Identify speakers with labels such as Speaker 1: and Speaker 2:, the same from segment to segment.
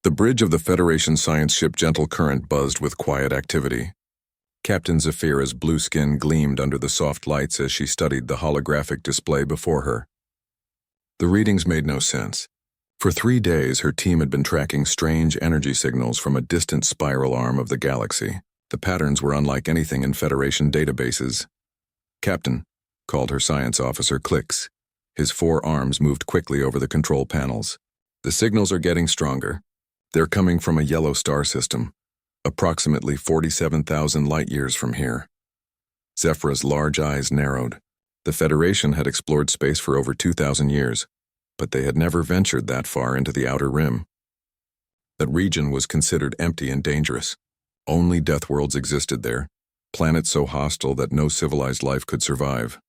Speaker 1: The bridge of the Federation science ship Gentle Current buzzed with quiet activity. Captain Zephyra's blue skin gleamed under the soft lights as she studied the holographic display before her. The readings made no sense. For 3 days, her team had been tracking strange energy signals from a distant spiral arm of the galaxy. The patterns were unlike anything in Federation databases. "Captain," called her science officer, Clicks. His 4 arms moved quickly over the control panels. "The signals are getting stronger. They're coming from a yellow star system, approximately 47,000 light-years from here." Zephyra's large eyes narrowed. The Federation had explored space for over 2,000 years, but they had never ventured that far into the outer rim. That region was considered empty and dangerous. Only death worlds existed there, planets so hostile that no civilized life could survive.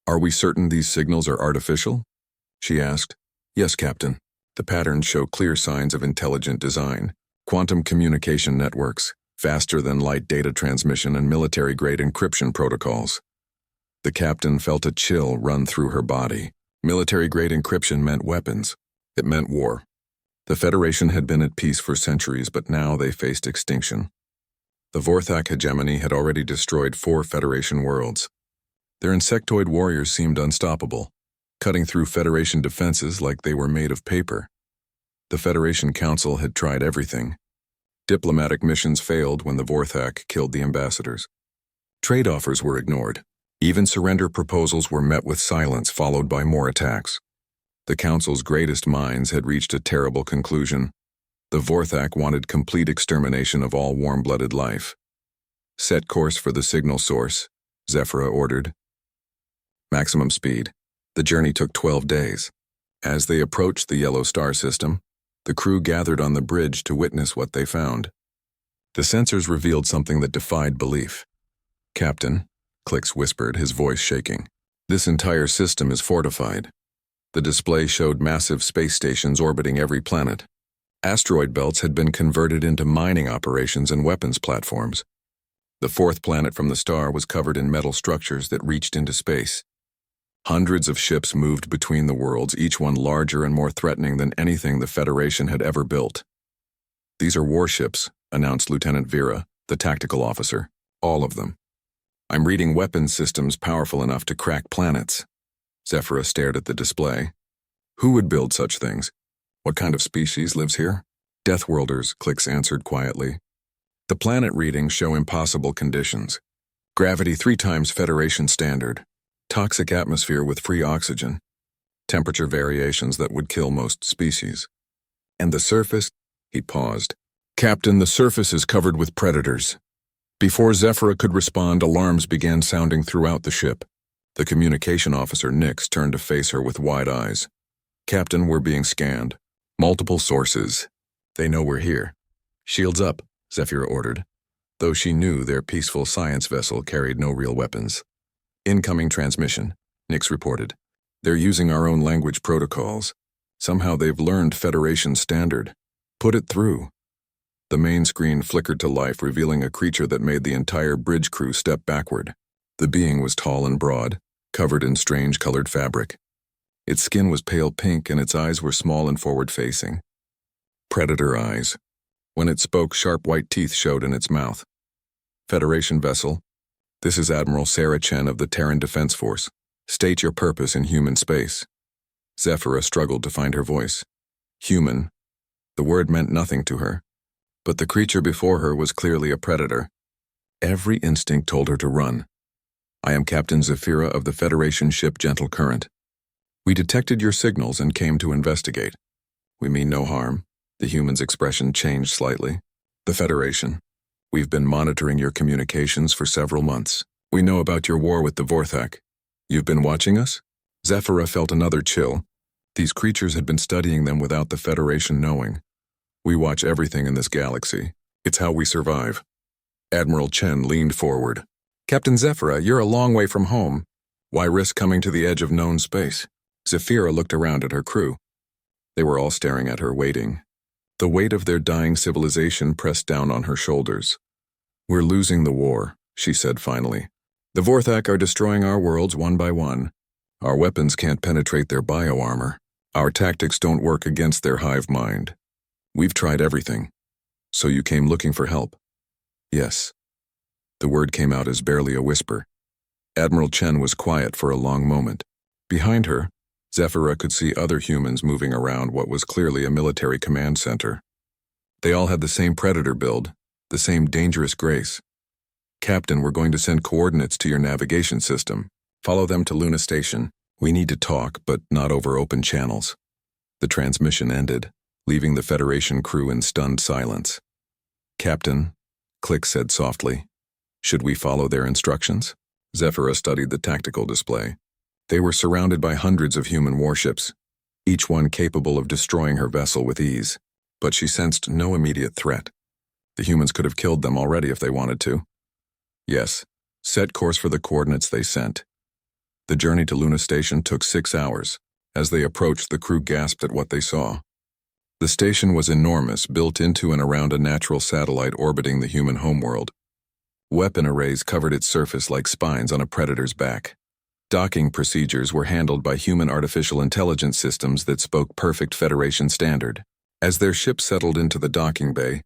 Speaker 1: "Are we certain these signals are artificial?" she asked. "Yes, Captain. The patterns show clear signs of intelligent design, quantum communication networks, faster-than-light data transmission, and military-grade encryption protocols." The captain felt a chill run through her body. Military-grade encryption meant weapons. It meant war. The Federation had been at peace for centuries, but now they faced extinction. The Vorthak hegemony had already destroyed 4 Federation worlds. Their insectoid warriors seemed unstoppable, cutting through Federation defenses like they were made of paper. The Federation Council had tried everything. Diplomatic missions failed when the Vorthak killed the ambassadors. Trade offers were ignored. Even surrender proposals were met with silence, followed by more attacks. The Council's greatest minds had reached a terrible conclusion. The Vorthak wanted complete extermination of all warm-blooded life. "Set course for the signal source," Zephyra ordered. Maximum speed. The journey took 12 days. As they approached the yellow star system, the crew gathered on the bridge to witness what they found. The sensors revealed something that defied belief. "Captain," Clicks whispered, his voice shaking, "this entire system is fortified." The display showed massive space stations orbiting every planet. Asteroid belts had been converted into mining operations and weapons platforms. The 4th planet from the star was covered in metal structures that reached into space. Hundreds of ships moved between the worlds, each one larger and more threatening than anything the Federation had ever built. "These are warships," announced Lieutenant Vera, the tactical officer. "All of them. I'm reading weapons systems powerful enough to crack planets." Zephyra stared at the display. "Who would build such things? What kind of species lives here?" "Deathworlders," Clicks answered quietly. "The planet readings show impossible conditions. Gravity 3 times Federation standard. Toxic atmosphere with free oxygen. Temperature variations that would kill most species. And the surface?" He paused. "Captain, the surface is covered with predators." Before Zephyra could respond, alarms began sounding throughout the ship. The communication officer, Nix, turned to face her with wide eyes. "Captain, we're being scanned. Multiple sources. They know we're here." "Shields up," Zephyra ordered, though she knew their peaceful science vessel carried no real weapons. "Incoming transmission," Nix reported. "They're using our own language protocols. Somehow they've learned Federation standard. Put it through." The main screen flickered to life, revealing a creature that made the entire bridge crew step backward. The being was tall and broad, covered in strange-colored fabric. Its skin was pale pink and its eyes were small and forward-facing. Predator eyes. When it spoke, sharp white teeth showed in its mouth. "Federation vessel. This is Admiral Sarah Chen of the Terran Defense Force. State your purpose in human space." Zephyra struggled to find her voice. Human. The word meant nothing to her. But the creature before her was clearly a predator. Every instinct told her to run. "I am Captain Zephyra of the Federation ship Gentle Current. We detected your signals and came to investigate. We mean no harm." The human's expression changed slightly. "The Federation. We've been monitoring your communications for several months. We know about your war with the Vorthak. You've been watching us?" Zephyra felt another chill. These creatures had been studying them without the Federation knowing. "We watch everything in this galaxy. It's how we survive." Admiral Chen leaned forward. "Captain Zephyra, you're a long way from home. Why risk coming to the edge of known space?" Zephyra looked around at her crew. They were all staring at her, waiting. The weight of their dying civilization pressed down on her shoulders. "We're losing the war," she said finally. "The Vorthak are destroying our worlds one by one. Our weapons can't penetrate their bioarmor. Our tactics don't work against their hive mind. We've tried everything. So you came looking for help? Yes. The word came out as barely a whisper. Admiral Chen was quiet for a long moment. Behind her, Zephyra could see other humans moving around what was clearly a military command center. They all had the same predator build, the same dangerous grace. Captain, we're going to send coordinates to your navigation system. Follow them to Luna Station. We need to talk, but not over open channels. The transmission ended, leaving the Federation crew in stunned silence. Captain, Click said softly, should we follow their instructions? Zephyra studied the tactical display. They were surrounded by hundreds of human warships, each one capable of destroying her vessel with ease, but she sensed no immediate threat. The humans could have killed them already if they wanted to. Yes, set course for the coordinates they sent. The journey to Luna Station took 6 hours. As they approached, the crew gasped at what they saw. The station was enormous, built into and around a natural satellite orbiting the human homeworld. Weapon arrays covered its surface like spines on a predator's back. Docking procedures were handled by human artificial intelligence systems that spoke perfect Federation standard. As their ship settled into the docking bay,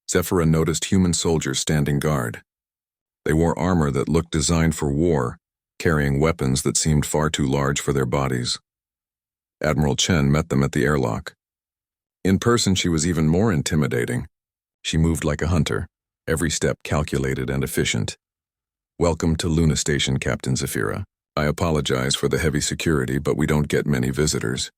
Speaker 1: Zephyra noticed human soldiers standing guard. They wore armor that looked designed for war, carrying weapons that seemed far too large for their bodies. Admiral Chen met them at the airlock. In person, she was even more intimidating. She moved like a hunter, every step calculated and efficient. Welcome to Luna Station, Captain Zephyra. I apologize for the heavy security, but we don't get many visitors.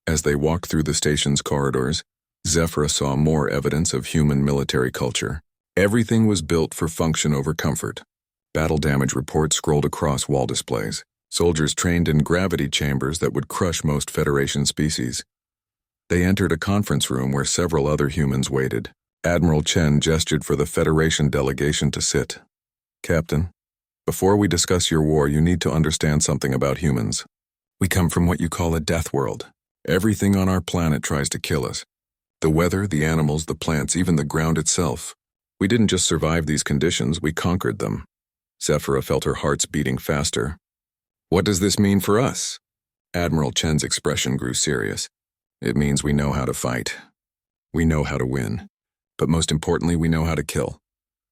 Speaker 1: As they walked through the station's corridors, Zephyra saw more evidence of human military culture. Everything was built for function over comfort. Battle damage reports scrolled across wall displays. Soldiers trained in gravity chambers that would crush most Federation species. They entered a conference room where several other humans waited. Admiral Chen gestured for the Federation delegation to sit. Captain, before we discuss your war, you need to understand something about humans. We come from what you call a death world. Everything on our planet tries to kill us. The weather, the animals, the plants, even the ground itself. We didn't just survive these conditions, we conquered them. Zephyra felt her heart's beating faster. What does this mean for us? Admiral Chen's expression grew serious. It means we know how to fight. We know how to win. But most importantly, we know how to kill.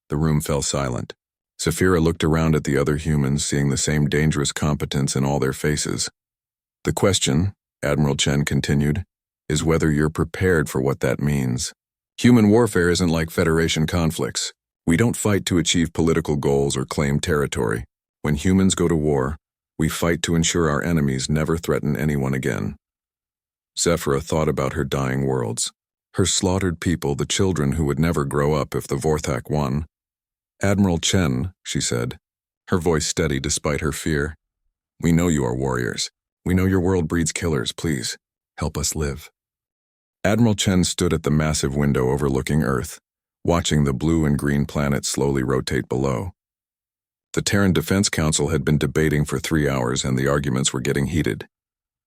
Speaker 1: The room fell silent. Zephyra looked around at the other humans, seeing the same dangerous competence in all their faces. The question, Admiral Chen continued, is whether you're prepared for what that means. Human warfare isn't like Federation conflicts. We don't fight to achieve political goals or claim territory. When humans go to war, we fight to ensure our enemies never threaten anyone again. Zephyra thought about her dying worlds. Her slaughtered people, the children who would never grow up if the Vorthak won. Admiral Chen, she said, her voice steady despite her fear. We know you are warriors. We know your world breeds killers. Please, help us live. Admiral Chen stood at the massive window overlooking Earth, watching the blue and green planets slowly rotate below. The Terran Defense Council had been debating for 3 hours and the arguments were getting heated.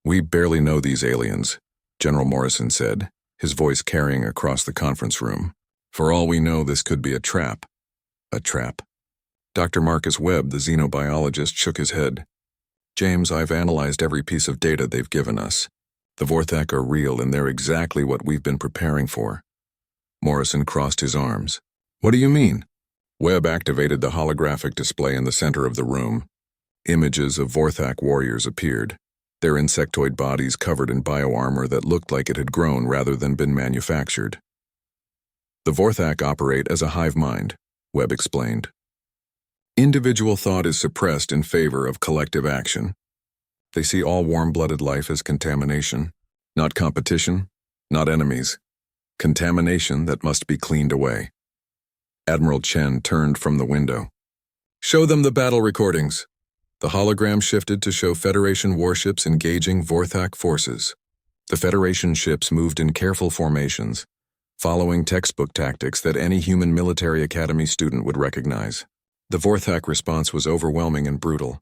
Speaker 1: We barely know these aliens, General Morrison said, his voice carrying across the conference room. For all we know, this could be a trap. A trap. Dr. Marcus Webb, the xenobiologist, shook his head. James, I've analyzed every piece of data they've given us. The Vorthak are real and they're exactly what we've been preparing for. Morrison crossed his arms. What do you mean? Webb activated the holographic display in the center of the room. Images of Vorthak warriors appeared, their insectoid bodies covered in bioarmor that looked like it had grown rather than been manufactured. The Vorthak operate as a hive mind, Webb explained. Individual thought is suppressed in favor of collective action. They see all warm-blooded life as contamination, not competition, not enemies. Contamination that must be cleaned away. Admiral Chen turned from the window. Show them the battle recordings. The hologram shifted to show Federation warships engaging Vorthak forces. The Federation ships moved in careful formations, following textbook tactics that any human military academy student would recognize. The Vorthak response was overwhelming and brutal.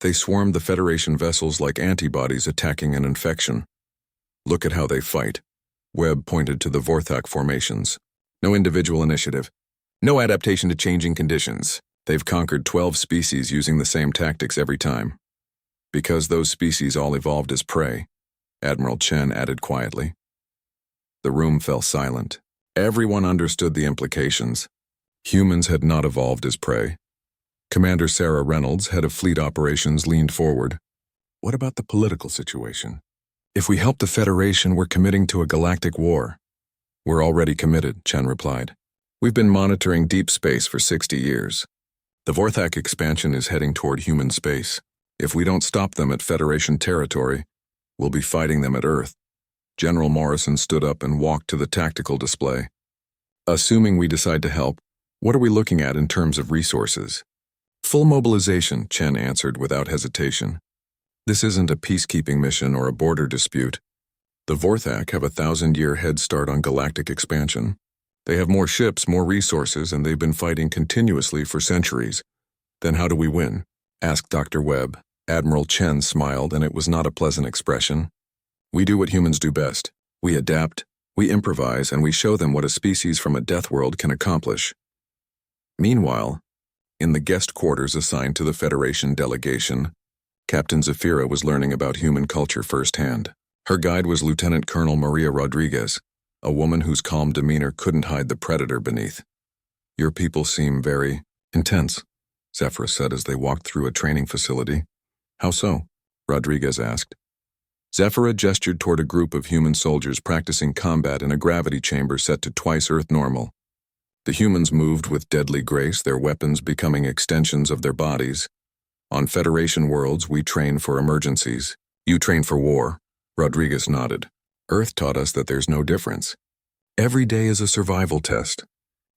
Speaker 1: They swarmed the Federation vessels like antibodies attacking an infection. Look at how they fight. Webb pointed to the Vorthak formations. No individual initiative. No adaptation to changing conditions. They've conquered 12 species using the same tactics every time. Because those species all evolved as prey, Admiral Chen added quietly. The room fell silent. Everyone understood the implications. Humans had not evolved as prey. Commander Sarah Reynolds, head of fleet operations, leaned forward. What about the political situation? If we help the Federation, we're committing to a galactic war. We're already committed, Chen replied. We've been monitoring deep space for 60 years. The Vorthak expansion is heading toward human space. If we don't stop them at Federation territory, we'll be fighting them at Earth. General Morrison stood up and walked to the tactical display. Assuming we decide to help, what are we looking at in terms of resources? Full mobilization, Chen answered without hesitation. This isn't a peacekeeping mission or a border dispute. The Vorthak have a 1,000-year head start on galactic expansion. They have more ships, more resources, and they've been fighting continuously for centuries. Then how do we win? Asked Dr. Webb. Admiral Chen smiled, and it was not a pleasant expression. We do what humans do best. We adapt, we improvise, and we show them what a species from a death world can accomplish. Meanwhile, in the guest quarters assigned to the Federation delegation, Captain Zafira was learning about human culture firsthand. Her guide was Lieutenant Colonel Maria Rodriguez, a woman whose calm demeanor couldn't hide the predator beneath. Your people seem very intense, Zafira said as they walked through a training facility. How so? Rodriguez asked. Zafira gestured toward a group of human soldiers practicing combat in a gravity chamber set to twice Earth normal. The humans moved with deadly grace, their weapons becoming extensions of their bodies. On Federation worlds, we train for emergencies. You train for war. Rodriguez nodded. Earth taught us that there's no difference. Every day is a survival test.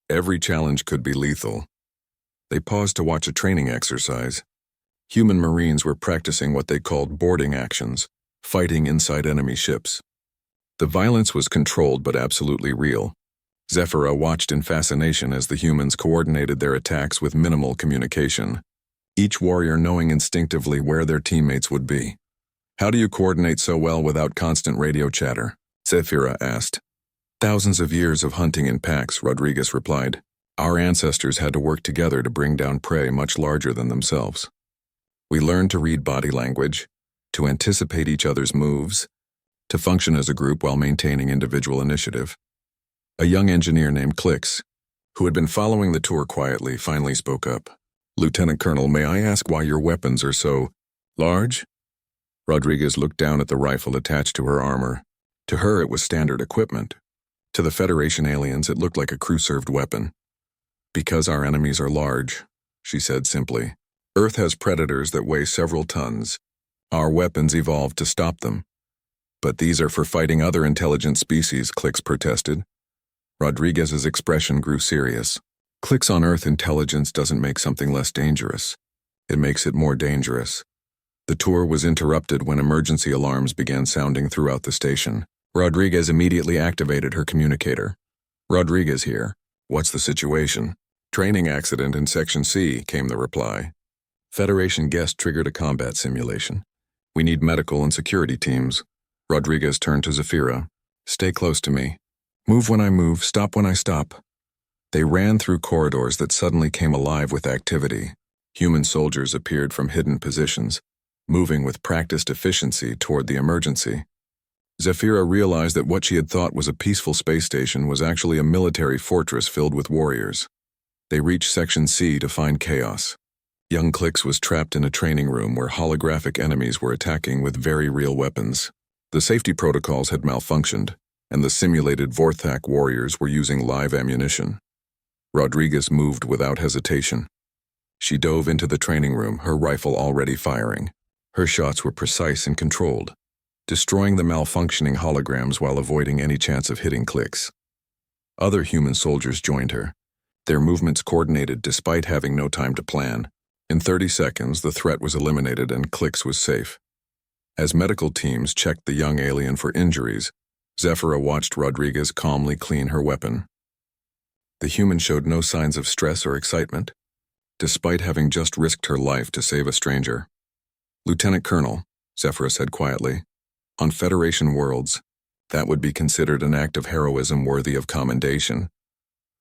Speaker 1: Every challenge could be lethal. They paused to watch a training exercise. Human Marines were practicing what they called boarding actions, fighting inside enemy ships. The violence was controlled but absolutely real. Zafira watched in fascination as the humans coordinated their attacks with minimal communication, each warrior knowing instinctively where their teammates would be. How do you coordinate so well without constant radio chatter? Zafira asked. Thousands of years of hunting in packs, Rodriguez replied. Our ancestors had to work together to bring down prey much larger than themselves. We learned to read body language, to anticipate each other's moves, to function as a group while maintaining individual initiative. A young engineer named Klix, who had been following the tour quietly, finally spoke up. Lieutenant Colonel, may I ask why your weapons are so large? Rodriguez looked down at the rifle attached to her armor. To her, it was standard equipment. To the Federation aliens, it looked like a crew-served weapon. Because our enemies are large, she said simply. Earth has predators that weigh several tons. Our weapons evolved to stop them. But these are for fighting other intelligent species, Klix protested. Rodriguez's expression grew serious. Klix on Earth intelligence doesn't make something less dangerous. It makes it more dangerous. The tour was interrupted when emergency alarms began sounding throughout the station. Rodriguez immediately activated her communicator. Rodriguez here. What's the situation? Training accident in Section C, came the reply. Federation guest triggered a combat simulation. We need medical and security teams. Rodriguez turned to Zafira. Stay close to me. Move when I move, stop when I stop. They ran through corridors that suddenly came alive with activity. Human soldiers appeared from hidden positions, moving with practiced efficiency toward the emergency. Zafira realized that what she had thought was a peaceful space station was actually a military fortress filled with warriors. They reached Section C to find chaos. Young Klix was trapped in a training room where holographic enemies were attacking with very real weapons. The safety protocols had malfunctioned, and the simulated Vorthak warriors were using live ammunition. Rodriguez moved without hesitation. She dove into the training room, her rifle already firing. Her shots were precise and controlled, destroying the malfunctioning holograms while avoiding any chance of hitting Klix. Other human soldiers joined her, their movements coordinated despite having no time to plan. In 30 seconds, the threat was eliminated and Klix was safe. As medical teams checked the young alien for injuries, Zafira watched Rodriguez calmly clean her weapon. The human showed no signs of stress or excitement, despite having just risked her life to save a stranger. Lieutenant Colonel, Zafira said quietly, on Federation worlds, that would be considered an act of heroism worthy of commendation.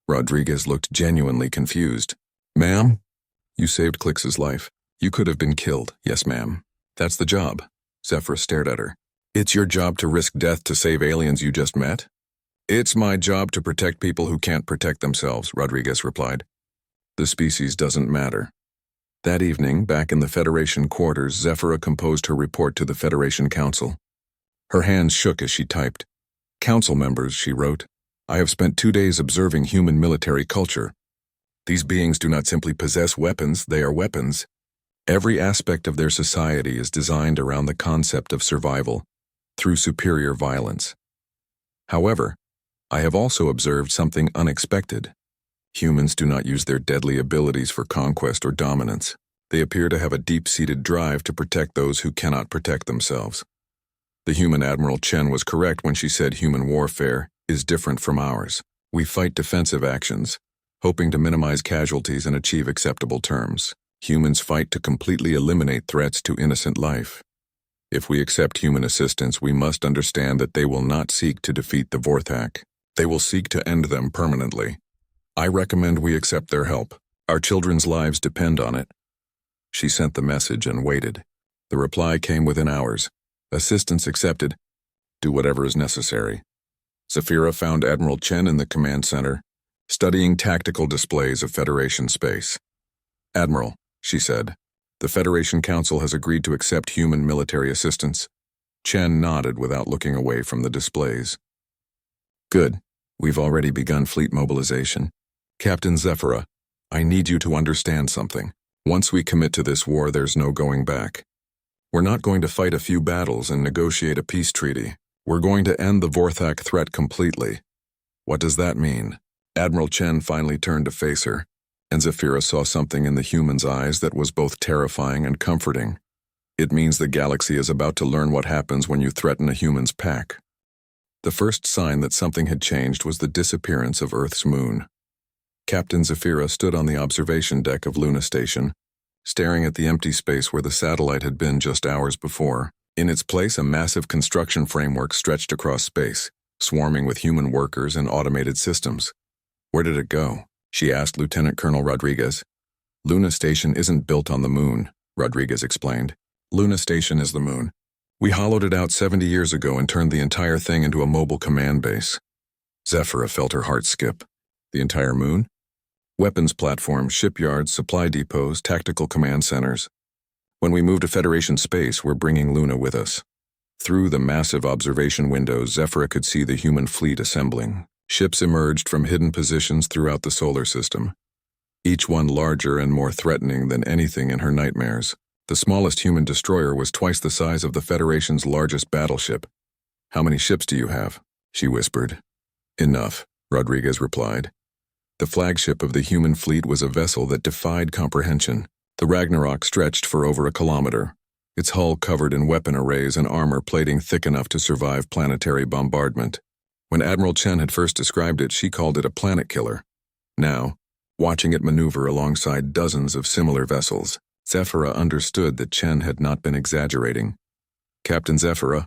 Speaker 1: Rodriguez looked genuinely confused. Ma'am? You saved Klix's life. You could have been killed. Yes, ma'am. That's the job. Zafira stared at her. It's your job to risk death to save aliens you just met? It's my job to protect people who can't protect themselves, Rodriguez replied. The species doesn't matter. That evening, back in the Federation quarters, Zephyra composed her report to the Federation Council. Her hands shook as she typed. Council members, she wrote, I have spent 2 days observing human military culture. These beings do not simply possess weapons, they are weapons. Every aspect of their society is designed around the concept of survival, through superior violence. However, I have also observed something unexpected. Humans do not use their deadly abilities for conquest or dominance. They appear to have a deep-seated drive to protect those who cannot protect themselves. The human Admiral Chen was correct when she said human warfare is different from ours. We fight defensive actions, hoping to minimize casualties and achieve acceptable terms. Humans fight to completely eliminate threats to innocent life. If we accept human assistance, we must understand that they will not seek to defeat the Vorthak. They will seek to end them permanently. I recommend we accept their help. Our children's lives depend on it. She sent the message and waited. The reply came within hours. Assistance accepted. Do whatever is necessary. Zephyra found Admiral Chen in the command center, studying tactical displays of Federation space. Admiral, she said, the Federation Council has agreed to accept human military assistance. Chen nodded without looking away from the displays. Good. We've already begun fleet mobilization. Captain Zephyra, I need you to understand something. Once we commit to this war, there's no going back. We're not going to fight a few battles and negotiate a peace treaty. We're going to end the Vorthak threat completely. What does that mean? Admiral Chen finally turned to face her, and Zephyra saw something in the human's eyes that was both terrifying and comforting. It means the galaxy is about to learn what happens when you threaten a human's pack. The first sign that something had changed was the disappearance of Earth's moon. Captain Zephyra stood on the observation deck of Luna Station, staring at the empty space where the satellite had been just hours before. In its place, a massive construction framework stretched across space, swarming with human workers and automated systems. Where did it go? She asked Lieutenant Colonel Rodriguez. Luna Station isn't built on the moon, Rodriguez explained. Luna Station is the moon. We hollowed it out 70 years ago and turned the entire thing into a mobile command base. Zephyra felt her heart skip. The entire moon? Weapons platforms, shipyards, supply depots, tactical command centers. When we move to Federation space, we're bringing Luna with us. Through the massive observation windows, Zephyra could see the human fleet assembling. Ships emerged from hidden positions throughout the solar system, each one larger and more threatening than anything in her nightmares. The smallest human destroyer was twice the size of the Federation's largest battleship. How many ships do you have? She whispered. Enough, Rodriguez replied. The flagship of the human fleet was a vessel that defied comprehension. The Ragnarok stretched for over a kilometer, its hull covered in weapon arrays and armor plating thick enough to survive planetary bombardment. When Admiral Chen had first described it, she called it a planet killer. Now, watching it maneuver alongside dozens of similar vessels, Zephyra understood that Chen had not been exaggerating. Captain Zephyra,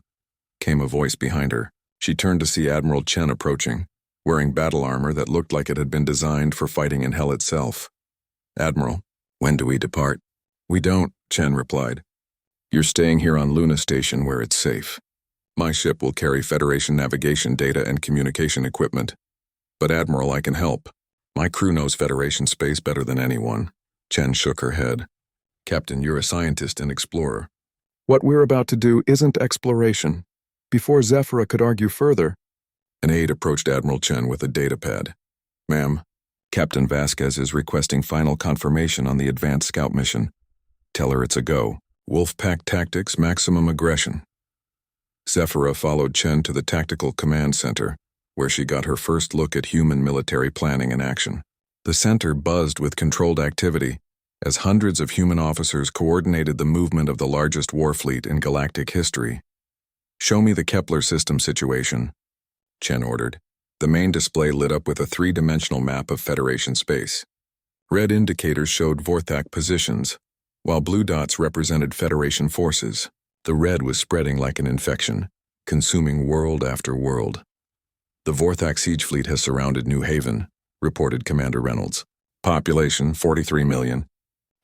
Speaker 1: came a voice behind her. She turned to see Admiral Chen approaching, wearing battle armor that looked like it had been designed for fighting in hell itself. Admiral, when do we depart? We don't, Chen replied. You're staying here on Luna Station where it's safe. My ship will carry Federation navigation data and communication equipment. But Admiral, I can help. My crew knows Federation space better than anyone. Chen shook her head. Captain, you're a scientist and explorer. What we're about to do isn't exploration. Before Zephyra could argue further, an aide approached Admiral Chen with a datapad. Ma'am, Captain Vasquez is requesting final confirmation on the advanced scout mission. Tell her it's a go. Wolfpack tactics, maximum aggression. Zephyra followed Chen to the Tactical Command Center, where she got her first look at human military planning in action. The center buzzed with controlled activity, as hundreds of human officers coordinated the movement of the largest war fleet in galactic history. Show me the Kepler system situation, Chen ordered. The main display lit up with a three-dimensional map of Federation space. Red indicators showed Vorthak positions, while blue dots represented Federation forces. The red was spreading like an infection, consuming world after world. The Vorthak siege fleet has surrounded New Haven, reported Commander Reynolds. Population, 43 million.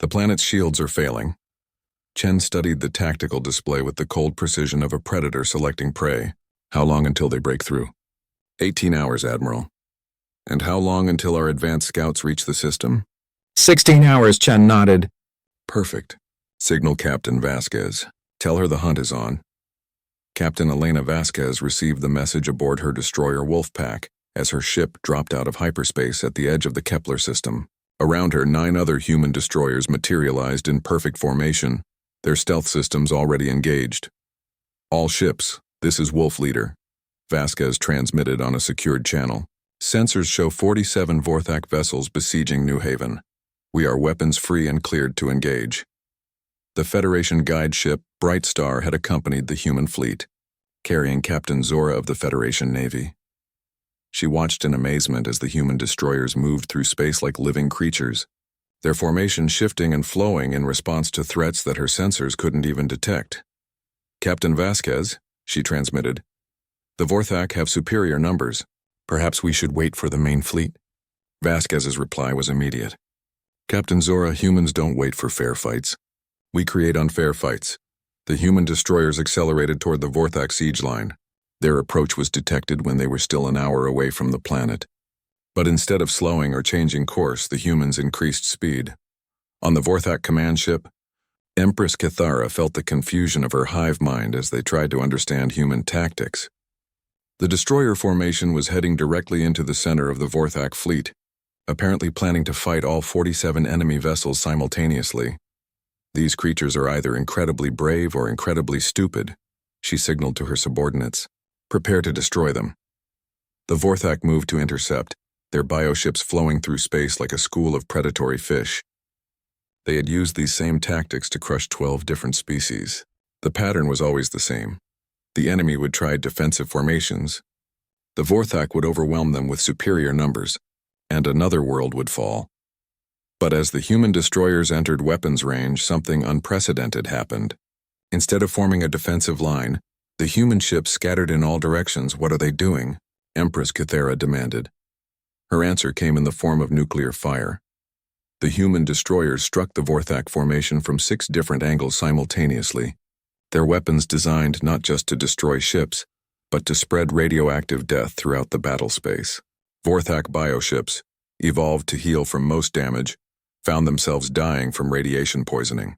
Speaker 1: The planet's shields are failing. Chen studied the tactical display with the cold precision of a predator selecting prey. How long until they break through? 18 hours, Admiral. And how long until our advanced scouts reach the system?
Speaker 2: 16 hours, Chen nodded.
Speaker 1: Perfect. Signal Captain Vasquez. Tell her the hunt is on. Captain Elena Vasquez received the message aboard her destroyer Wolfpack as her ship dropped out of hyperspace at the edge of the Kepler system. Around her, 9 other human destroyers materialized in perfect formation, their stealth systems already engaged. All ships, this is Wolf Leader. Vasquez transmitted on a secured channel. Sensors show 47 Vorthak vessels besieging New Haven. We are weapons-free and cleared to engage. The Federation guide ship, Bright Star, had accompanied the human fleet, carrying Captain Zora of the Federation Navy. She watched in amazement as the human destroyers moved through space like living creatures, their formation shifting and flowing in response to threats that her sensors couldn't even detect. Captain Vasquez, she transmitted, the Vorthak have superior numbers. Perhaps we should wait for the main fleet. Vasquez's reply was immediate. Captain Zora, humans don't wait for fair fights. We create unfair fights. The human destroyers accelerated toward the Vorthak siege line. Their approach was detected when they were still an hour away from the planet. But instead of slowing or changing course, the humans increased speed. On the Vorthak command ship, Empress Cathara felt the confusion of her hive mind as they tried to understand human tactics. The destroyer formation was heading directly into the center of the Vorthak fleet, apparently planning to fight all 47 enemy vessels simultaneously. These creatures are either incredibly brave or incredibly stupid, she signaled to her subordinates. Prepare to destroy them. The Vorthak moved to intercept, their bioships flowing through space like a school of predatory fish. They had used these same tactics to crush 12 different species. The pattern was always the same. The enemy would try defensive formations. The Vorthak would overwhelm them with superior numbers, and another world would fall. But as the human destroyers entered weapons range, something unprecedented happened. Instead of forming a defensive line, the human ships scattered in all directions. What are they doing? Empress Cathara demanded. Her answer came in the form of nuclear fire. The human destroyers struck the Vorthak formation from 6 different angles simultaneously, their weapons designed not just to destroy ships, but to spread radioactive death throughout the battle space. Vorthak bioships, evolved to heal from most damage, found themselves dying from radiation poisoning.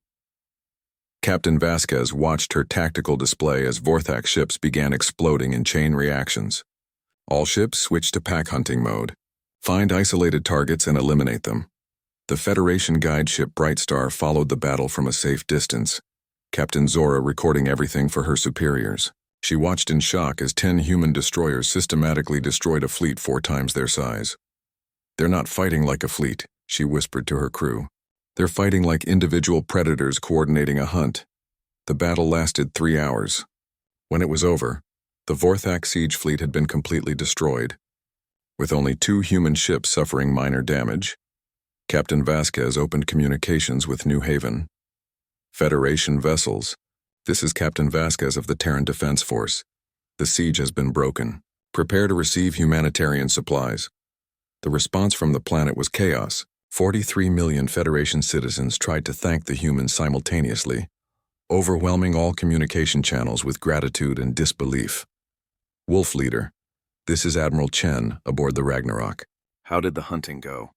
Speaker 1: Captain Vasquez watched her tactical display as Vorthak ships began exploding in chain reactions. All ships switched to pack hunting mode. Find isolated targets and eliminate them. The Federation guide ship Bright Star followed the battle from a safe distance, Captain Zora recording everything for her superiors. She watched in shock as 10 human destroyers systematically destroyed a fleet 4 times their size. They're not fighting like a fleet, she whispered to her crew. They're fighting like individual predators coordinating a hunt. The battle lasted 3 hours. When it was over, the Vorthak siege fleet had been completely destroyed, with only 2 human ships suffering minor damage. Captain Vasquez opened communications with New Haven. Federation vessels. This is Captain Vasquez of the Terran Defense Force. The siege has been broken. Prepare to receive humanitarian supplies. The response from the planet was chaos. 43 million Federation citizens tried to thank the humans simultaneously, overwhelming all communication channels with gratitude and disbelief. Wolf Leader. This is Admiral Chen aboard the Ragnarok. How did the hunting go?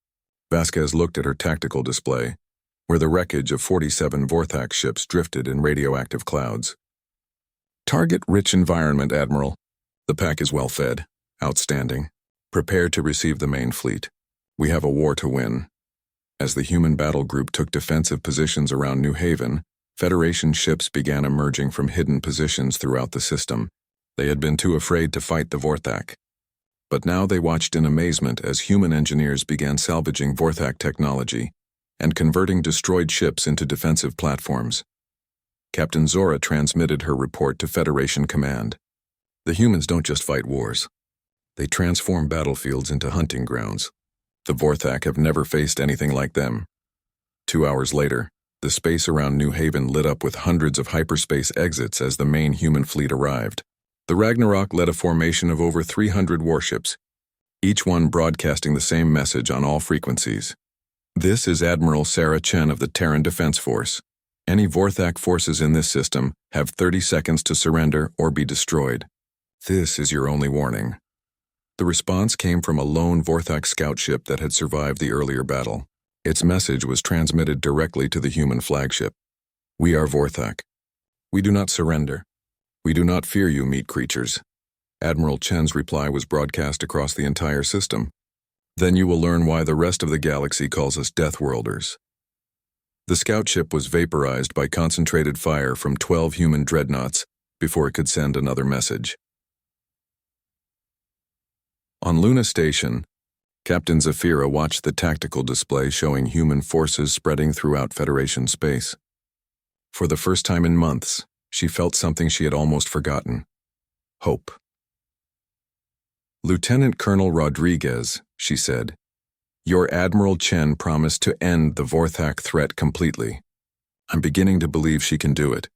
Speaker 1: Vasquez looked at her tactical display, where the wreckage of 47 Vorthak ships drifted in radioactive clouds. Target-rich environment, Admiral. The pack is well fed. Outstanding. Prepare to receive the main fleet. We have a war to win. As the human battle group took defensive positions around New Haven, Federation ships began emerging from hidden positions throughout the system. They had been too afraid to fight the Vorthak. But now they watched in amazement as human engineers began salvaging Vorthak technology and converting destroyed ships into defensive platforms. Captain Zora transmitted her report to Federation Command. The humans don't just fight wars. They transform battlefields into hunting grounds. The Vorthak have never faced anything like them. 2 hours later, the space around New Haven lit up with hundreds of hyperspace exits as the main human fleet arrived. The Ragnarok led a formation of over 300 warships, each one broadcasting the same message on all frequencies. This is Admiral Sarah Chen of the Terran Defense Force. Any Vorthak forces in this system have 30 seconds to surrender or be destroyed. This is your only warning. The response came from a lone Vorthak scout ship that had survived the earlier battle. Its message was transmitted directly to the human flagship. "We are Vorthak. We do not surrender. We do not fear you, meat creatures." Admiral Chen's reply was broadcast across the entire system. "Then you will learn why the rest of the galaxy calls us Deathworlders." The scout ship was vaporized by concentrated fire from 12 human dreadnoughts before it could send another message. On Luna Station, Captain Zafira watched the tactical display showing human forces spreading throughout Federation space. For the first time in months, she felt something she had almost forgotten: hope. "Lieutenant Colonel Rodriguez," she said, "your Admiral Chen promised to end the Vorthak threat completely. I'm beginning to believe she can do it."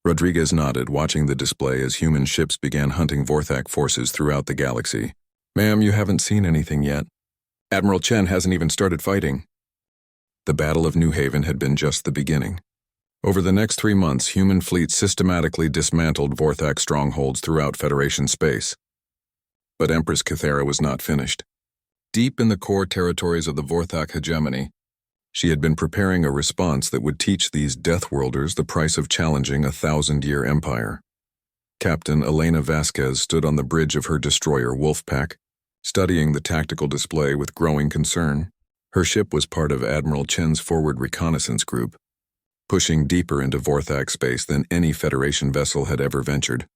Speaker 1: Rodriguez nodded, watching the display as human ships began hunting Vorthak forces throughout the galaxy. "Ma'am, you haven't seen anything yet. Admiral Chen hasn't even started fighting." The Battle of New Haven had been just the beginning. Over the next 3 months, human fleets systematically dismantled Vorthak strongholds throughout Federation space. But Empress Cathera was not finished. Deep in the core territories of the Vorthak hegemony, she had been preparing a response that would teach these Deathworlders the price of challenging a 1,000-year empire. Captain Elena Vasquez stood on the bridge of her destroyer Wolfpack, studying the tactical display with growing concern. Her ship was part of Admiral Chen's forward reconnaissance group, pushing deeper into Vorthak space than any Federation vessel had ever ventured.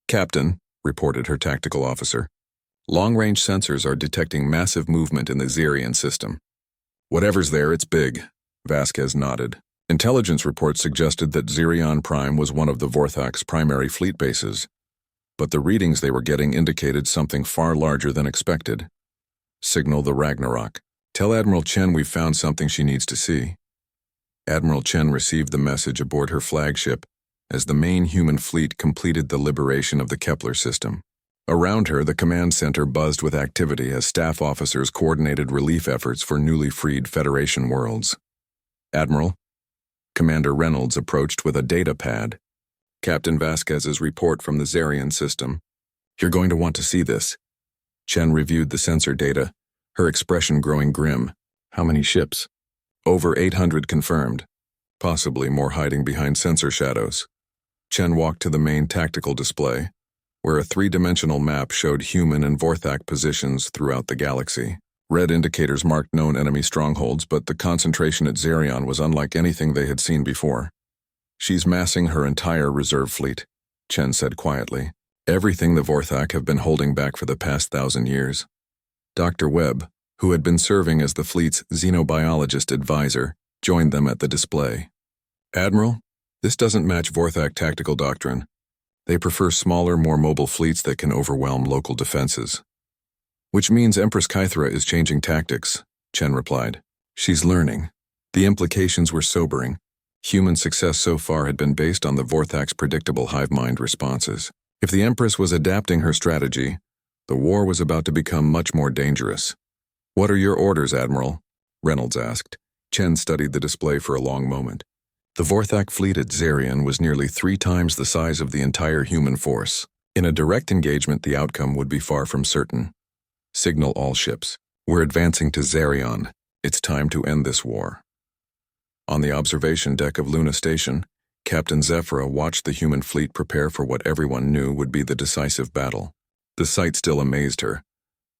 Speaker 1: "Captain," reported her tactical officer, "long-range sensors are detecting massive movement in the Zerian system." "Whatever's there, it's big," Vasquez nodded. Intelligence reports suggested that Zerion Prime was one of the Vorthak's primary fleet bases, but the readings they were getting indicated something far larger than expected. "Signal the Ragnarok. Tell Admiral Chen we've found something she needs to see." Admiral Chen received the message aboard her flagship as the main human fleet completed the liberation of the Kepler system. Around her, the command center buzzed with activity as staff officers coordinated relief efforts for newly freed Federation worlds. "Admiral," Commander Reynolds approached with a data pad. "Captain Vasquez's report from the Zerian system. You're going to want to see this." Chen reviewed the sensor data, her expression growing grim. "How many ships?" "Over 800 confirmed. Possibly more hiding behind sensor shadows." Chen walked to the main tactical display, where a 3-dimensional map showed human and Vorthak positions throughout the galaxy. Red indicators marked known enemy strongholds, but the concentration at Zerion was unlike anything they had seen before. "She's massing her entire reserve fleet," Chen said quietly. "Everything the Vorthak have been holding back for the past 1,000 years. Dr. Webb, who had been serving as the fleet's xenobiologist advisor, joined them at the display. "Admiral, this doesn't match Vorthak tactical doctrine. They prefer smaller, more mobile fleets that can overwhelm local defenses." "Which means Empress Kythera is changing tactics," Chen replied. "She's learning." The implications were sobering. Human success so far had been based on the Vorthak's predictable hive mind responses. If the Empress was adapting her strategy, the war was about to become much more dangerous. "What are your orders, Admiral?" Reynolds asked. Chen studied the display for a long moment. The Vorthak fleet at Zerion was nearly 3 times the size of the entire human force. In a direct engagement, the outcome would be far from certain. "Signal all ships. We're advancing to Zerion. It's time to end this war." On the observation deck of Luna Station, Captain Zafira watched the human fleet prepare for what everyone knew would be the decisive battle. The sight still amazed her.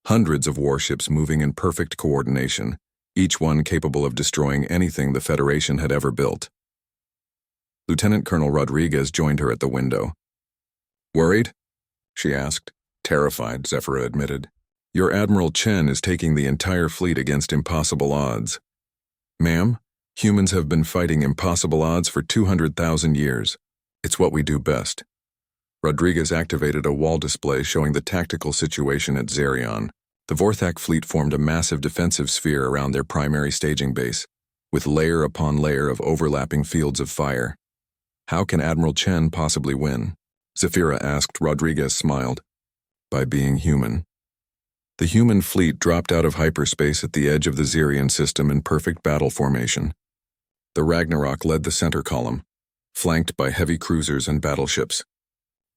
Speaker 1: Hundreds of warships moving in perfect coordination, each one capable of destroying anything the Federation had ever built. Lieutenant Colonel Rodriguez joined her at the window. "Worried?" she asked. "Terrified," Zafira admitted. "Your Admiral Chen is taking the entire fleet against impossible odds." "Ma'am, humans have been fighting impossible odds for 200,000 years. It's what we do best." Rodriguez activated a wall display showing the tactical situation at Zerion. The Vorthak fleet formed a massive defensive sphere around their primary staging base, with layer upon layer of overlapping fields of fire. "How can Admiral Chen possibly win?" Zafira asked. Rodriguez smiled. "By being human." The human fleet dropped out of hyperspace at the edge of the Zerion system in perfect battle formation. The Ragnarok led the center column, flanked by heavy cruisers and battleships.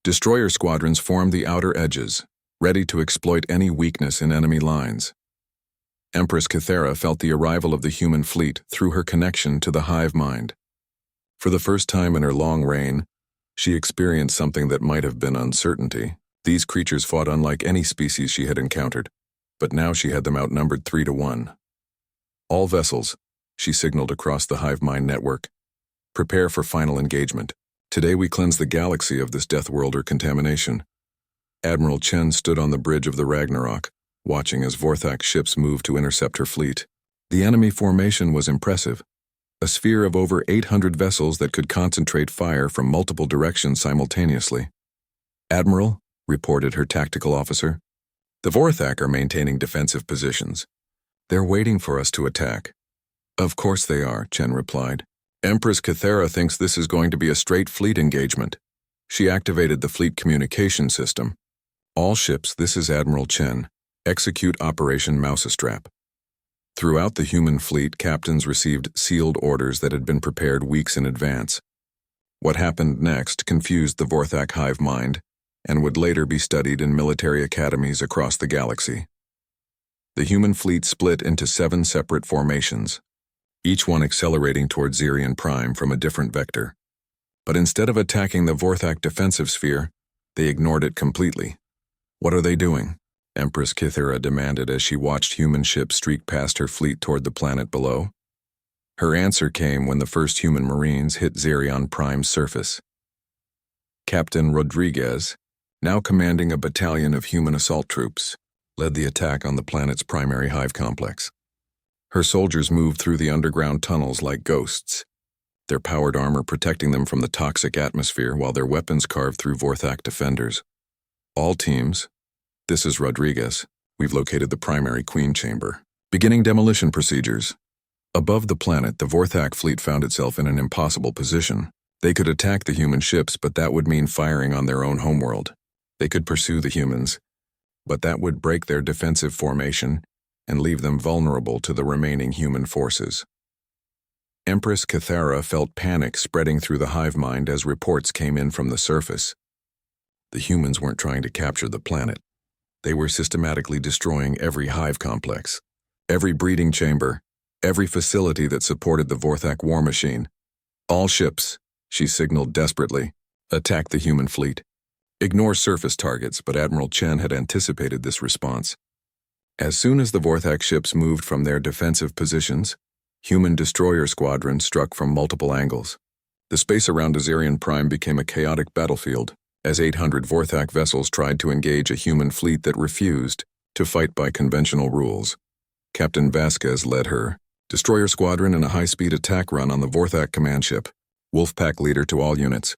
Speaker 1: Destroyer squadrons formed the outer edges, ready to exploit any weakness in enemy lines. Empress Kythera felt the arrival of the human fleet through her connection to the hive mind. For the first time in her long reign, she experienced something that might have been uncertainty. These creatures fought unlike any species she had encountered, but now she had them outnumbered 3-1. All vessels, she signaled across the hive mind network. Prepare for final engagement. Today we cleanse the galaxy of this Deathworlder contamination. Admiral Chen stood on the bridge of the Ragnarok, watching as Vorthak's ships moved to intercept her fleet. The enemy formation was impressive. A sphere of over 800 vessels that could concentrate fire from multiple directions simultaneously. "Admiral," reported her tactical officer, "the Vorthak are maintaining defensive positions. They're waiting for us to attack." "Of course they are," Chen replied. "Empress Kythera thinks this is going to be a straight fleet engagement." She activated the fleet communication system. "All ships, this is Admiral Chen. Execute Operation Mousetrap." Throughout the human fleet, captains received sealed orders that had been prepared weeks in advance. What happened next confused the Vorthak hive mind and would later be studied in military academies across the galaxy. The human fleet split into 7 separate formations, each one accelerating toward Zirian Prime from a different vector. But instead of attacking the Vorthak defensive sphere, they ignored it completely. "What are they doing?" Empress Kythera demanded as she watched human ships streak past her fleet toward the planet below. Her answer came when the first human marines hit Zirion Prime's surface. Captain Rodriguez, now commanding a battalion of human assault troops, led the attack on the planet's primary hive complex. Her soldiers moved through the underground tunnels like ghosts, their powered armor protecting them from the toxic atmosphere while their weapons carved through Vorthak defenders. "All teams, this is Rodriguez. We've located the primary queen chamber. Beginning demolition procedures." Above the planet, the Vorthak fleet found itself in an impossible position. They could attack the human ships, but that would mean firing on their own homeworld. They could pursue the humans, but that would break their defensive formation and leave them vulnerable to the remaining human forces. Empress Kythera felt panic spreading through the hive mind as reports came in from the surface. The humans weren't trying to capture the planet. They were systematically destroying every hive complex, every breeding chamber, every facility that supported the Vorthak war machine. "All ships," she signaled desperately, "attack the human fleet. Ignore surface targets," but Admiral Chen had anticipated this response. As soon as the Vorthak ships moved from their defensive positions, human destroyer squadrons struck from multiple angles. The space around Azarian Prime became a chaotic battlefield, as 800 Vorthak vessels tried to engage a human fleet that refused to fight by conventional rules. Captain Vasquez led her destroyer squadron in a high-speed attack run on the Vorthak command ship. Wolfpack leader to all units.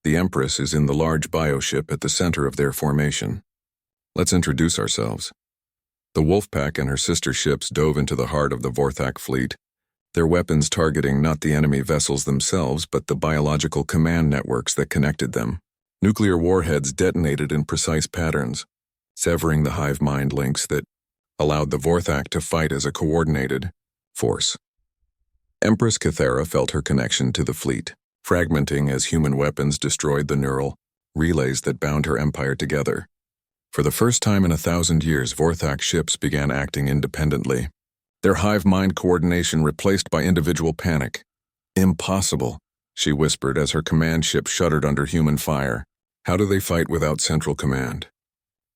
Speaker 1: The Empress is in the large bioship at the center of their formation. Let's introduce ourselves. The Wolfpack and her sister ships dove into the heart of the Vorthak fleet, their weapons targeting not the enemy vessels themselves but the biological command networks that connected them. Nuclear warheads detonated in precise patterns, severing the hive mind links that allowed the Vorthak to fight as a coordinated force. Empress Kythera felt her connection to the fleet, fragmenting as human weapons destroyed the neural relays that bound her empire together. For the first time in 1,000 years, Vorthak ships began acting independently, their hive mind coordination replaced by individual panic. "Impossible," she whispered as her command ship shuddered under human fire. "How do they fight without central command?"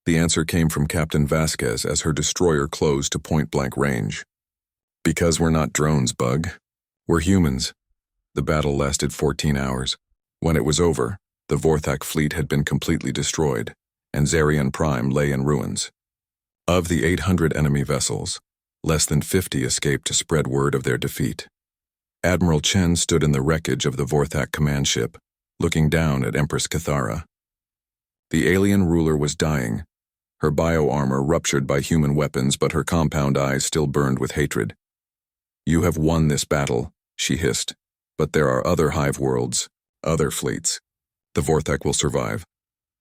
Speaker 1: The answer came from Captain Vasquez as her destroyer closed to point-blank range. "Because we're not drones, Bug. We're humans." The battle lasted 14 hours. When it was over, the Vorthak fleet had been completely destroyed, and Zarian Prime lay in ruins. Of the 800 enemy vessels, less than 50 escaped to spread word of their defeat. Admiral Chen stood in the wreckage of the Vorthak command ship, looking down at Empress Kythera. The alien ruler was dying, her bio-armor ruptured by human weapons, but her compound eyes still burned with hatred. "You have won this battle," she hissed, "but there are other hive worlds, other fleets. The Vorthak will survive."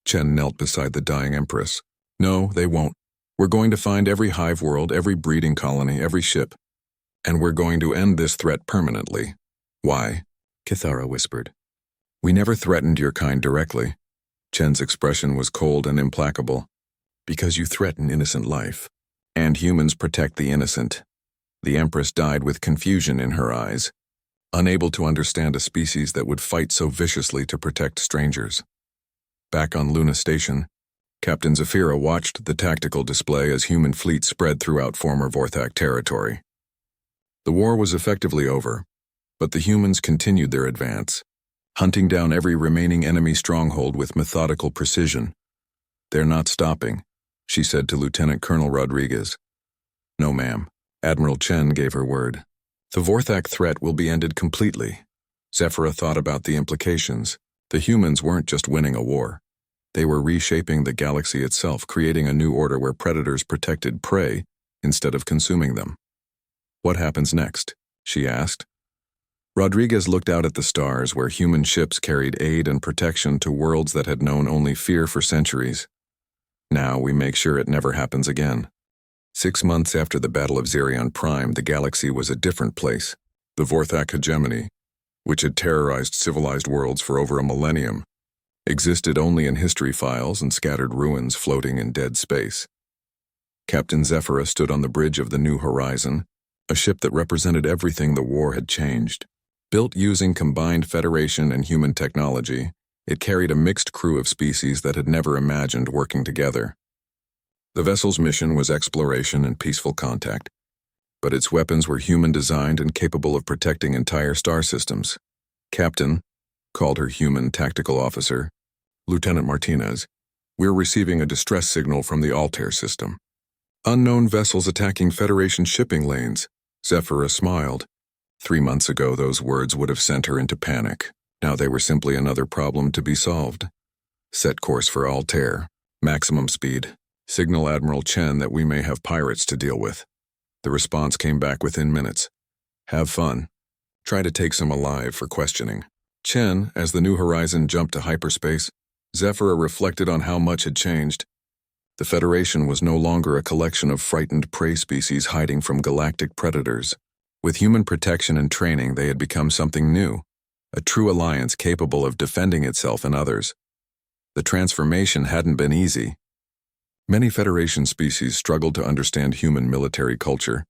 Speaker 1: Chen knelt beside the dying Empress. "No, they won't. We're going to find every hive world, every breeding colony, every ship. And we're going to end this threat permanently." "Why?" Kythera whispered. "We never threatened your kind directly." Chen's expression was cold and implacable. Because you threaten innocent life. And humans protect the innocent. The Empress died with confusion in her eyes, unable to understand a species that would fight so viciously to protect strangers. Back on Luna Station, Captain Zafira watched the tactical display as human fleets spread throughout former Vorthak territory. The war was effectively over, but the humans continued their advance, hunting down every remaining enemy stronghold with methodical precision. "They're not stopping," she said to Lieutenant Colonel Rodriguez. "No, ma'am." Admiral Chen gave her word. "The Vorthak threat will be ended completely." Zafira thought about the implications. The humans weren't just winning a war. They were reshaping the galaxy itself, creating a new order where predators protected prey instead of consuming them. "What happens next?" she asked. Rodriguez looked out at the stars where human ships carried aid and protection to worlds that had known only fear for centuries. "Now we make sure it never happens again." 6 months after the Battle of Zerion Prime, the galaxy was a different place. The Vorthak hegemony, which had terrorized civilized worlds for over a millennium, existed only in history files and scattered ruins floating in dead space. Captain Zafira stood on the bridge of the New Horizon, a ship that represented everything the war had changed. Built using combined Federation and human technology, it carried a mixed crew of species that had never imagined working together. The vessel's mission was exploration and peaceful contact, but its weapons were human-designed and capable of protecting entire star systems. "Captain," called her human tactical officer, "Lieutenant Martinez, we're receiving a distress signal from the Altair system. Unknown vessels attacking Federation shipping lanes." Zafira smiled. 3 months ago, those words would have sent her into panic. Now they were simply another problem to be solved. "Set course for Altair. Maximum speed. Signal Admiral Chen that we may have pirates to deal with." The response came back within minutes. "Have fun. Try to take some alive for questioning." Chen, as the New Horizon jumped to hyperspace, Zafira reflected on how much had changed. The Federation was no longer a collection of frightened prey species hiding from galactic predators. With human protection and training, they had become something new, a true alliance capable of defending itself and others. The transformation hadn't been easy. Many Federation species struggled to understand human military culture,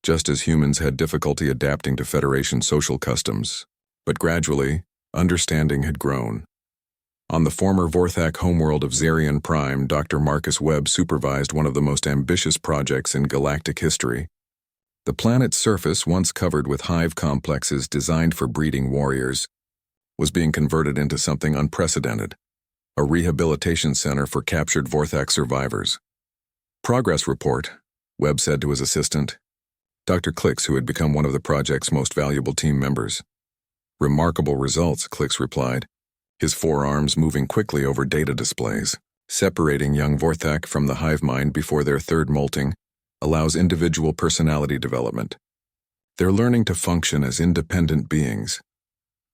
Speaker 1: just as humans had difficulty adapting to Federation social customs. But gradually, understanding had grown. On the former Vorthak homeworld of Zerion Prime, Dr. Marcus Webb supervised one of the most ambitious projects in galactic history. The planet's surface, once covered with hive complexes designed for breeding warriors, was being converted into something unprecedented, a rehabilitation center for captured Vorthak survivors. "Progress report," Webb said to his assistant, Dr. Klix, who had become one of the project's most valuable team members. "Remarkable results," Klix replied, his forearms moving quickly over data displays. "Separating young Vorthak from the hive mind before their third molting allows individual personality development. They're learning to function as independent beings."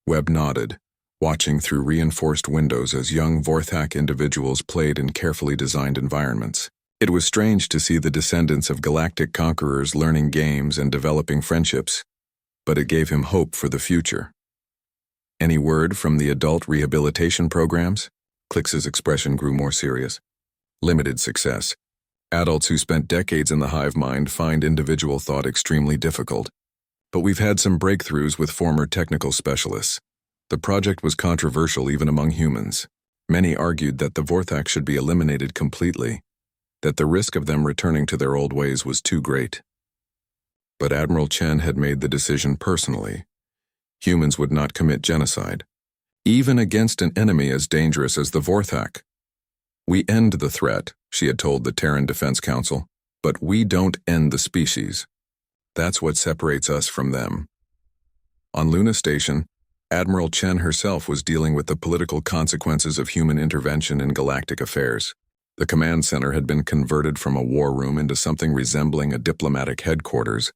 Speaker 1: Webb nodded, watching through reinforced windows as young Vorthak individuals played in carefully designed environments. It was strange to see the descendants of galactic conquerors learning games and developing friendships, but it gave him hope for the future. "Any word from the adult rehabilitation programs?" Klix's expression grew more serious. "Limited success. Adults who spent decades in the hive mind find individual thought extremely difficult. But we've had some breakthroughs with former technical specialists. The project was controversial even among humans. Many argued that the Vorthak should be eliminated completely, that the risk of them returning to their old ways was too great. But Admiral Chen had made the decision personally. Humans would not commit genocide, even against an enemy as dangerous as the Vorthak. "We end the threat," she had told the Terran Defense Council, "but we don't end the species. That's what separates us from them." On Luna Station, Admiral Chen herself was dealing with the political consequences of human intervention in galactic affairs. The command center had been converted from a war room into something resembling a diplomatic headquarters,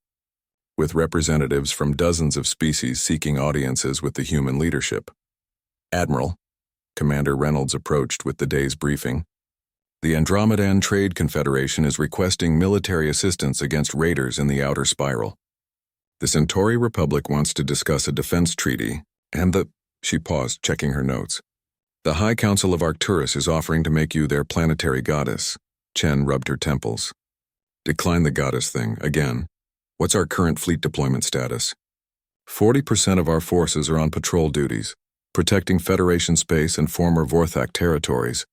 Speaker 1: with representatives from dozens of species seeking audiences with the human leadership. "Admiral," Commander Reynolds approached with the day's briefing, "the Andromedan Trade Confederation is requesting military assistance against raiders in the Outer Spiral. The Centauri Republic wants to discuss a defense treaty, and she paused, checking her notes. "The High Council of Arcturus is offering to make you their planetary goddess. Chen rubbed her temples. Decline the goddess thing, again. What's our current fleet deployment status? 40% of our forces are on patrol duties, protecting Federation space and former Vorthak territories.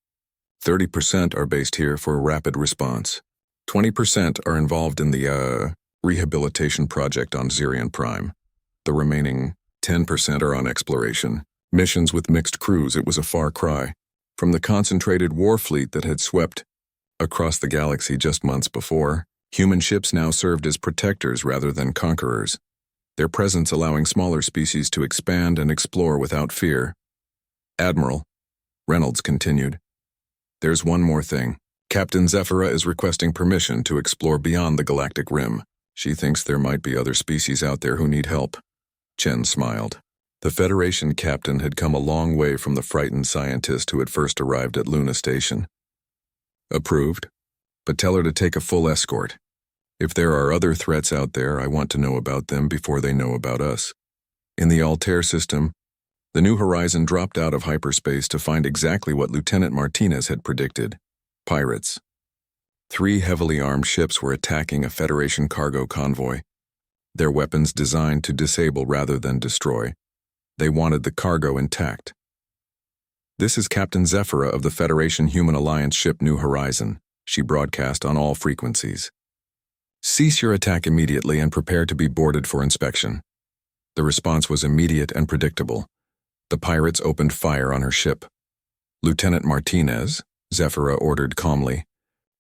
Speaker 1: 30% are based here for a rapid response. 20% are involved in the, rehabilitation project on Zirian Prime. The remaining 10% are on exploration. Missions with mixed crews. It was a far cry from the concentrated war fleet that had swept across the galaxy just months before. Human ships now served as protectors rather than conquerors, their presence allowing smaller species to expand and explore without fear. Admiral, Reynolds continued, there's one more thing. Captain Zephyra is requesting permission to explore beyond the galactic rim. She thinks there might be other species out there who need help. Chen smiled. The Federation captain had come a long way from the frightened scientist who had first arrived at Luna Station. Approved, but tell her to take a full escort. If there are other threats out there, I want to know about them before they know about us. In the Altair system, the New Horizon dropped out of hyperspace to find exactly what Lieutenant Martinez had predicted: pirates. 3 heavily armed ships were attacking a Federation cargo convoy, their weapons designed to disable rather than destroy. They wanted the cargo intact. This is Captain Zephyra of the Federation Human Alliance ship New Horizon, she broadcast on all frequencies. Cease your attack immediately and prepare to be boarded for inspection. The response was immediate and predictable. The pirates opened fire on her ship. Lieutenant Martinez, Zephyra ordered calmly,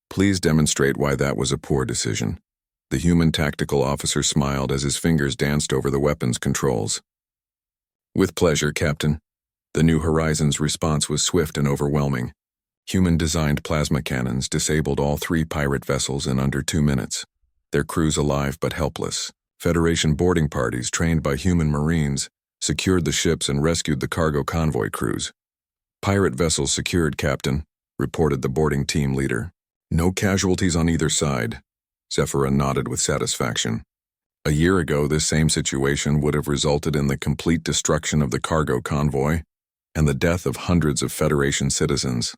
Speaker 1: please demonstrate why that was a poor decision. The human tactical officer smiled as his fingers danced over the weapons controls. With pleasure, Captain. The New Horizons' response was swift and overwhelming. Human-designed plasma cannons disabled all 3 pirate vessels in under 2 minutes. Their crews alive but helpless. Federation boarding parties trained by human marines secured the ships and rescued the cargo convoy crews. Pirate vessels secured, Captain, reported the boarding team leader. No casualties on either side. Zephyra nodded with satisfaction. A year ago, this same situation would have resulted in the complete destruction of the cargo convoy and the death of hundreds of Federation citizens.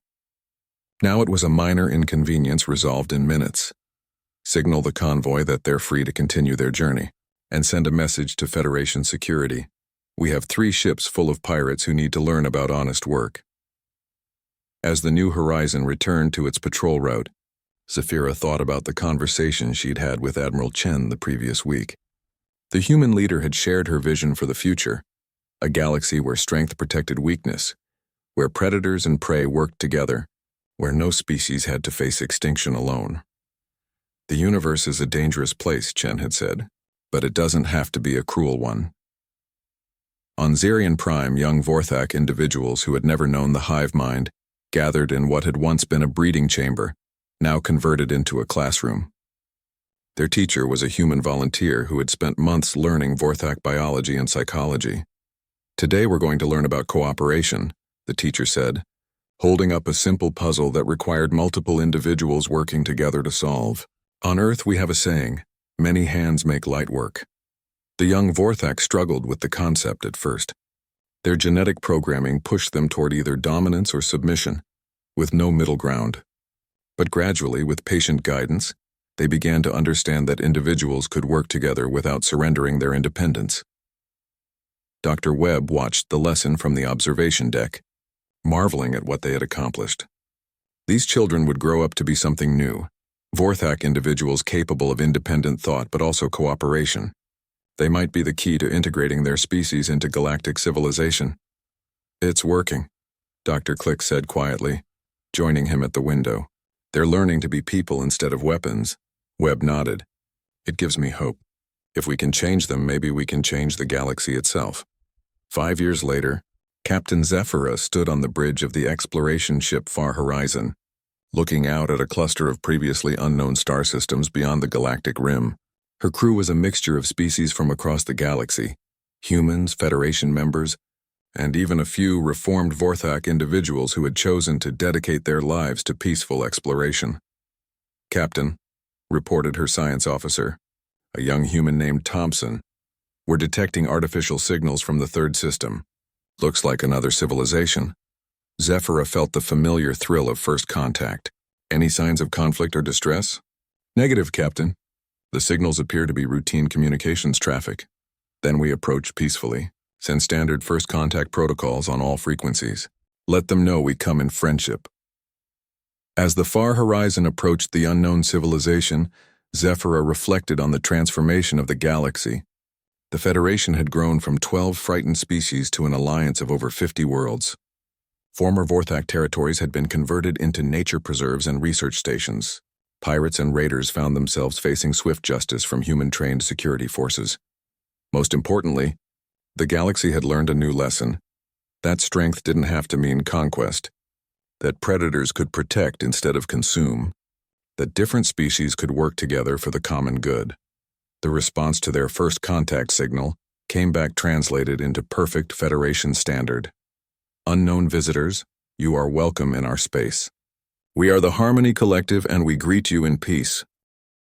Speaker 1: Now it was a minor inconvenience resolved in minutes. Signal the convoy that they're free to continue their journey, and send a message to Federation security. We have 3 ships full of pirates who need to learn about honest work. As the New Horizon returned to its patrol route, Zephyra thought about the conversation she'd had with Admiral Chen the previous week. The human leader had shared her vision for the future, a galaxy where strength protected weakness, where predators and prey worked together, where no species had to face extinction alone. The universe is a dangerous place, Chen had said, but it doesn't have to be a cruel one. On Zirian Prime, young Vorthak individuals who had never known the hive mind gathered in what had once been a breeding chamber, now converted into a classroom. Their teacher was a human volunteer who had spent months learning Vorthak biology and psychology. Today we're going to learn about cooperation, the teacher said, holding up a simple puzzle that required multiple individuals working together to solve. On Earth we have a saying, many hands make light work. The young Vorthak struggled with the concept at first. Their genetic programming pushed them toward either dominance or submission, with no middle ground. But gradually, with patient guidance, they began to understand that individuals could work together without surrendering their independence. Dr. Webb watched the lesson from the observation deck, marveling at what they had accomplished. These children would grow up to be something new, Vorthak individuals capable of independent thought but also cooperation. They might be the key to integrating their species into galactic civilization. It's working, Dr. Click said quietly, joining him at the window. They're learning to be people instead of weapons. Webb nodded. It gives me hope. If we can change them, maybe we can change the galaxy itself. 5 years later, Captain Zephyra stood on the bridge of the exploration ship Far Horizon, looking out at a cluster of previously unknown star systems beyond the galactic rim. Her crew was a mixture of species from across the galaxy, humans, Federation members, and even a few reformed Vorthak individuals who had chosen to dedicate their lives to peaceful exploration. Captain, reported her science officer, a young human named Thompson, we're detecting artificial signals from the 3rd system. Looks like another civilization. Zephyra felt the familiar thrill of first contact. Any signs of conflict or distress? Negative, Captain. The signals appear to be routine communications traffic. Then we approach peacefully. Send standard first contact protocols on all frequencies. Let them know we come in friendship. As the far horizon approached the unknown civilization, Zephyra reflected on the transformation of the galaxy. The Federation had grown from 12 frightened species to an alliance of over 50 worlds. Former Vorthak territories had been converted into nature preserves and research stations. Pirates and raiders found themselves facing swift justice from human-trained security forces. Most importantly, the galaxy had learned a new lesson. That strength didn't have to mean conquest. That predators could protect instead of consume. That different species could work together for the common good. The response to their first contact signal came back translated into perfect Federation standard. Unknown visitors, you are welcome in our space. We are the Harmony Collective and we greet you in peace.